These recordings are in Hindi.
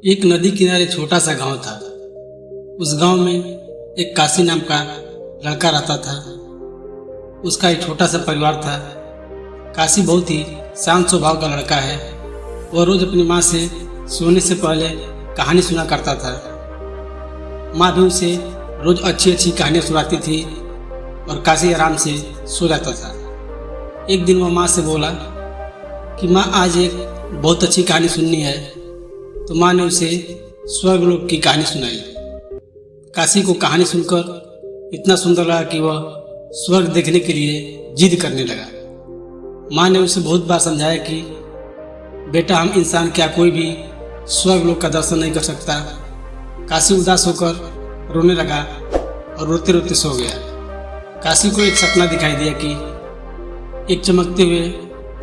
एक नदी किनारे छोटा सा गांव था। उस गांव में एक काशी नाम का लड़का रहता था। उसका एक छोटा सा परिवार था। काशी बहुत ही शांत स्वभाव का लड़का है। वह रोज अपनी माँ से सोने से पहले कहानी सुना करता था। माँ भी उसे रोज अच्छी अच्छी कहानियाँ सुनाती थी और काशी आराम से सो जाता था। एक दिन वह माँ से बोला कि माँ, आज एक बहुत अच्छी कहानी सुननी है। तो माँ ने उसे स्वर्गलोक की कहानी सुनाई। काशी को कहानी सुनकर इतना सुंदर लगा कि वह स्वर्ग देखने के लिए जिद करने लगा। माँ ने उसे बहुत बार समझाया कि बेटा, हम इंसान क्या कोई भी स्वर्गलोक का दर्शन नहीं कर सकता। काशी उदास होकर रोने लगा और रोते रोते सो गया। काशी को एक सपना दिखाई दिया कि एक चमकते हुए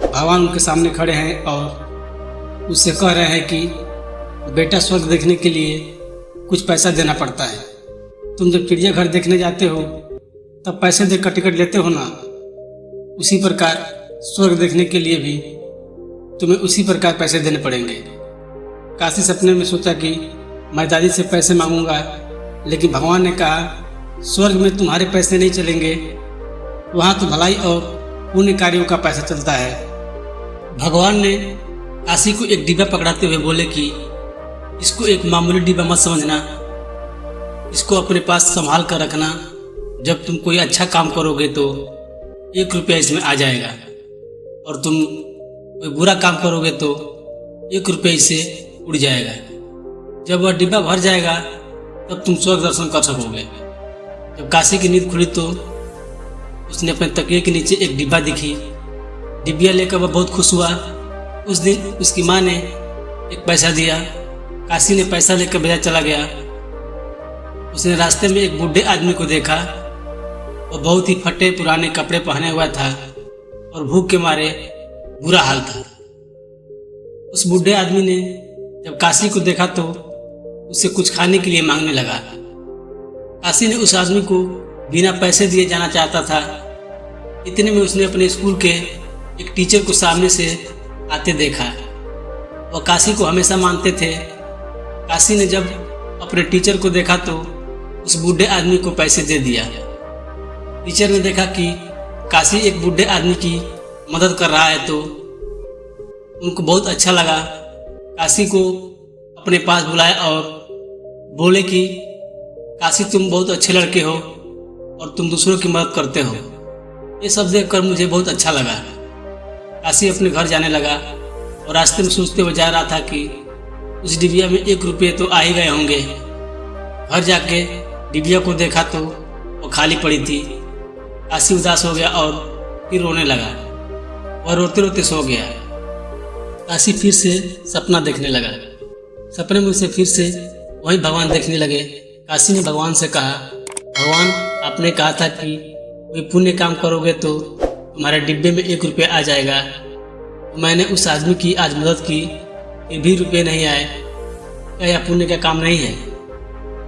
भगवान उनके सामने खड़े हैं और उससे कह रहे हैं कि बेटा, स्वर्ग देखने के लिए कुछ पैसा देना पड़ता है। तुम जब चिड़ियाघर देखने जाते हो तब पैसे देकर टिकट लेते हो ना, उसी प्रकार स्वर्ग देखने के लिए भी तुम्हें उसी प्रकार पैसे देने पड़ेंगे। काशी सपने में सोचा कि मैं दादी से पैसे मांगूंगा, लेकिन भगवान ने कहा स्वर्ग में तुम्हारे पैसे नहीं चलेंगे, वहाँ तो भलाई और पुण्य कार्यों का पैसा चलता है। भगवान ने काशी को एक डिब्बा पकड़ाते हुए बोले कि इसको एक मामूली डिब्बा मत समझना, इसको अपने पास संभाल कर रखना। जब तुम कोई अच्छा काम करोगे तो 1 रुपया इसमें आ जाएगा, और तुम कोई बुरा काम करोगे तो 1 रुपया इससे उड़ जाएगा। जब वह डिब्बा भर जाएगा तब तुम स्वर्ग दर्शन कर सकोगे। जब काशी की नींद खुली तो उसने अपने तकिए के नीचे एक डिब्बा दिखी। डिब्बिया लेकर वह बहुत खुश हुआ। उस दिन उसकी माँ ने एक पैसा दिया। काशी ने पैसा लेकर बाजार चला गया। उसने रास्ते में एक बूढ़े आदमी को देखा। वह बहुत ही फटे पुराने कपड़े पहने हुआ था और भूख के मारे बुरा हाल था। उस बूढ़े आदमी ने जब काशी को देखा तो उसे कुछ खाने के लिए मांगने लगा। काशी ने उस आदमी को बिना पैसे दिए जाना चाहता था। इतने में उसने अपने स्कूल के एक टीचर को सामने से आते देखा। वह काशी को हमेशा मानते थे। काशी ने जब अपने टीचर को देखा तो उस बूढ़े आदमी को पैसे दे दिया। टीचर ने देखा कि काशी एक बूढ़े आदमी की मदद कर रहा है तो उनको बहुत अच्छा लगा। काशी को अपने पास बुलाया और बोले कि काशी, तुम बहुत अच्छे लड़के हो और तुम दूसरों की मदद करते हो। ये सब देखकर मुझे बहुत अच्छा लगा। काशी अपने घर जाने लगा और रास्ते में सोचते हुए जा रहा था कि उस डिबिया में 1 रुपये तो आ ही गए होंगे। घर जाके डिबिया को देखा तो वो खाली पड़ी थी। काशी उदास हो गया और फिर रोने लगा। वह रोते रोते सो गया। काशी फिर से सपना देखने लगा। सपने में उसे फिर से वही भगवान देखने लगे। काशी ने भगवान से कहा, भगवान, आपने कहा था कि कोई पुण्य काम करोगे तो तुम्हारे डिब्बे में 1 रुपया आ जाएगा। तो मैंने उस आदमी की आज मदद की, फिर भी रुपये नहीं आए। क्या यह पुण्य का काम नहीं है?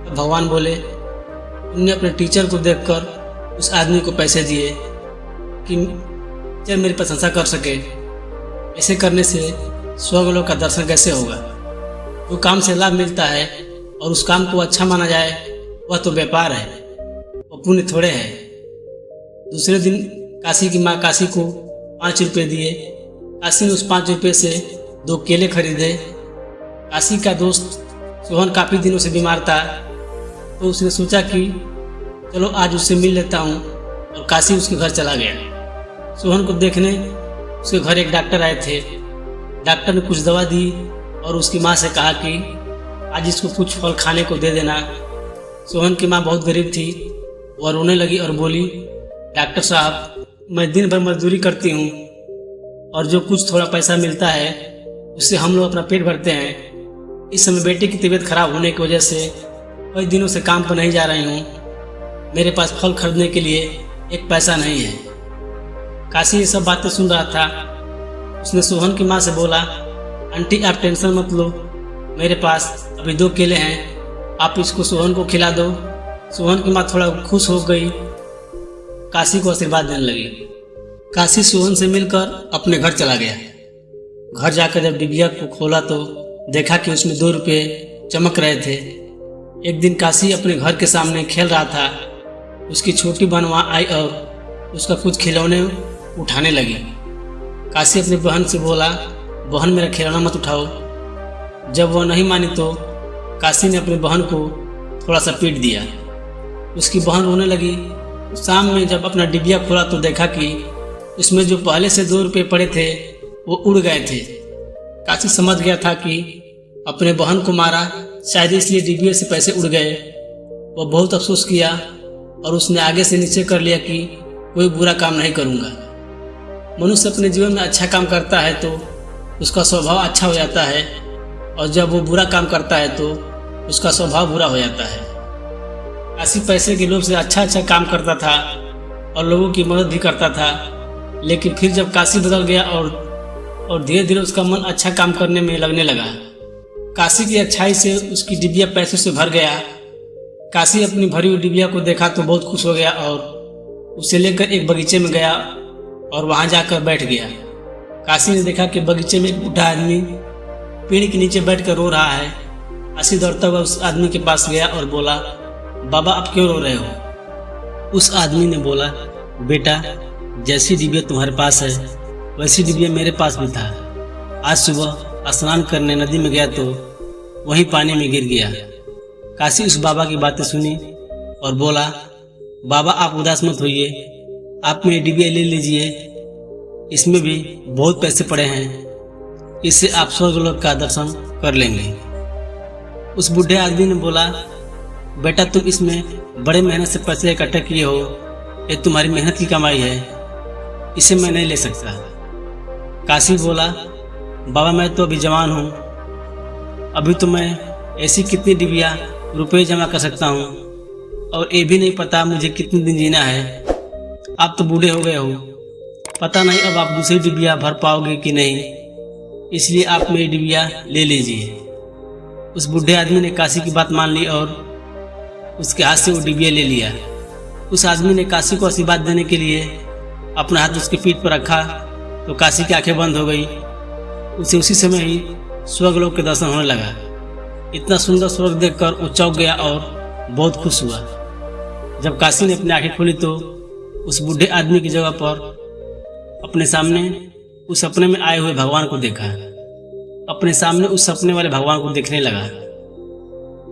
तो भगवान बोले, तुमने अपने टीचर को देखकर उस आदमी को पैसे दिए कि टीचर मेरी प्रशंसा कर सके। ऐसे करने से स्वर्गलोक का दर्शन कैसे होगा? जो काम से लाभ मिलता है और उस काम को अच्छा माना जाए वह तो व्यापार है, वह पुण्य थोड़े है। दूसरे दिन काशी की माँ काशी को 5 रुपये दिए। काशी ने उस 5 रुपये से 2 केले खरीदे। काशी का दोस्त सोहन काफ़ी दिनों से बीमार था तो उसने सोचा कि चलो आज उससे मिल लेता हूँ, और काशी उसके घर चला गया। सोहन को देखने उसके घर एक डॉक्टर आए थे। डॉक्टर ने कुछ दवा दी और उसकी माँ से कहा कि आज इसको कुछ फल खाने को दे देना। सोहन की माँ बहुत गरीब थी। वह रोने लगी और बोली, डॉक्टर साहब, मैं दिन भर मजदूरी करती हूँ और जो कुछ थोड़ा पैसा मिलता है उससे हम लोग अपना पेट भरते हैं। इस समय बेटे की तबीयत खराब होने की वजह से कई दिनों से काम पर नहीं जा रही हूँ। मेरे पास फल खरीदने के लिए एक पैसा नहीं है। काशी ये सब बातें सुन रहा था। उसने सोहन की माँ से बोला, आंटी, आप टेंशन मत लो, मेरे पास अभी 2 केले हैं, आप इसको सोहन को खिला दो। सोहन की माँ थोड़ा खुश हो गई, काशी को आशीर्वाद देने लगी। काशी सोहन से मिलकर अपने घर चला गया। घर जाकर जब डिबिया को खोला तो देखा कि उसमें 2 रुपये चमक रहे थे। एक दिन काशी अपने घर के सामने खेल रहा था। उसकी छोटी बहन वहाँ आई और उसका कुछ खिलौने उठाने लगी। काशी अपनी बहन से बोला, बहन मेरा खिलौना मत उठाओ। जब वह नहीं मानी तो काशी ने अपनी बहन को थोड़ा सा पीट दिया। उसकी बहन रोने लगी। शाम में जब अपना डिबिया खोला तो देखा कि उसमें जो पहले से 2 रुपये पड़े थे वो उड़ गए थे। काशी समझ गया था कि अपने बहन को मारा, शायद इसलिए डिबिया से पैसे उड़ गए। वह बहुत अफसोस किया और उसने आगे से निश्चय कर लिया कि कोई बुरा काम नहीं करूँगा। मनुष्य अपने जीवन में अच्छा काम करता है तो उसका स्वभाव अच्छा हो जाता है, और जब वो बुरा काम करता है तो उसका स्वभाव बुरा हो जाता है। काशी पैसे के लोभ से अच्छा काम करता था और लोगों की मदद भी करता था, लेकिन फिर जब काशी बदल गया और धीरे धीरे उसका मन अच्छा काम करने में लगने लगा। काशी की अच्छाई से उसकी डिबिया पैसों से भर गया। काशी अपनी भरी हुई डिबिया को देखा तो बहुत खुश हो गया और उसे लेकर एक बगीचे में गया और वहां जाकर बैठ गया। काशी ने देखा कि बगीचे में एक बूढ़ा आदमी पेड़ के नीचे बैठकर रो रहा है। काशी दौड़ता हुआ उस आदमी के पास गया और बोला, बाबा आप क्यों रो रहे हो? उस आदमी ने बोला, बेटा जैसी डिबिया तुम्हारे पास है वैसी डिबिया मेरे पास भी था। आज सुबह स्नान करने नदी में गया तो वहीं पानी में गिर गया। काशी उस बाबा की बातें सुनी और बोला, बाबा आप उदास मत होइए, आप मेरी डिबिया ले लीजिए, इसमें भी बहुत पैसे पड़े हैं, इससे आप स्वर्गलोक का दर्शन कर लेंगे। उस बूढ़े आदमी ने बोला, बेटा तुम इसमें बड़े मेहनत से पैसे इकट्ठे किए हो, ये तुम्हारी मेहनत की कमाई है, इसे मैं नहीं ले सकता। काशी बोला, बाबा मैं तो अभी जवान हूँ, अभी तो मैं ऐसी कितनी डिबिया रुपए जमा कर सकता हूँ, और ये भी नहीं पता मुझे कितने दिन जीना है। आप तो बूढ़े हो गए हो, पता नहीं अब आप दूसरी डिबिया भर पाओगे कि नहीं, इसलिए आप मेरी डिबिया ले लीजिए। उस बूढ़े आदमी ने काशी की बात मान ली और उसके हाथ से वो डिबिया ले लिया। उस आदमी ने काशी को आशीर्वाद देने के लिए अपना हाथ उसकी पीठ पर रखा तो काशी की आंखें बंद हो गई। उसे उसी समय ही स्वर्गलोक के दर्शन होने लगा। इतना सुंदर स्वर्ग देखकर वो चौंक गया और बहुत खुश हुआ। जब काशी ने अपनी आंखें खोली तो उस बूढ़े आदमी की जगह पर अपने सामने उस सपने में आए हुए भगवान को देखा। अपने सामने उस सपने वाले भगवान को देखने लगा।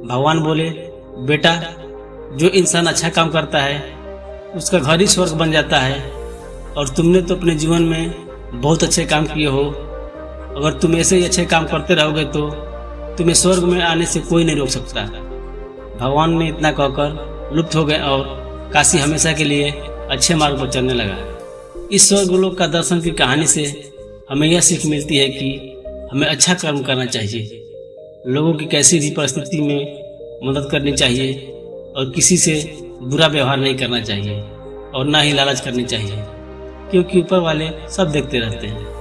भगवान बोले, बेटा जो इंसान अच्छा काम करता है उसका घर ही स्वर्ग बन जाता है, और तुमने तो अपने जीवन में बहुत अच्छे काम किए हो। अगर तुम ऐसे ही अच्छे काम करते रहोगे तो तुम्हें स्वर्ग में आने से कोई नहीं रोक सकता। भगवान ने इतना कहकर लुप्त हो गए और काशी हमेशा के लिए अच्छे मार्ग पर चलने लगा। इस स्वर्गलोक का दर्शन की कहानी से हमें यह सीख मिलती है कि हमें अच्छा कर्म करना चाहिए, लोगों की कैसी भी परिस्थिति में मदद करनी चाहिए, और किसी से बुरा व्यवहार नहीं करना चाहिए, और ना ही लालच करनी चाहिए, क्योंकि ऊपर वाले सब देखते रहते हैं।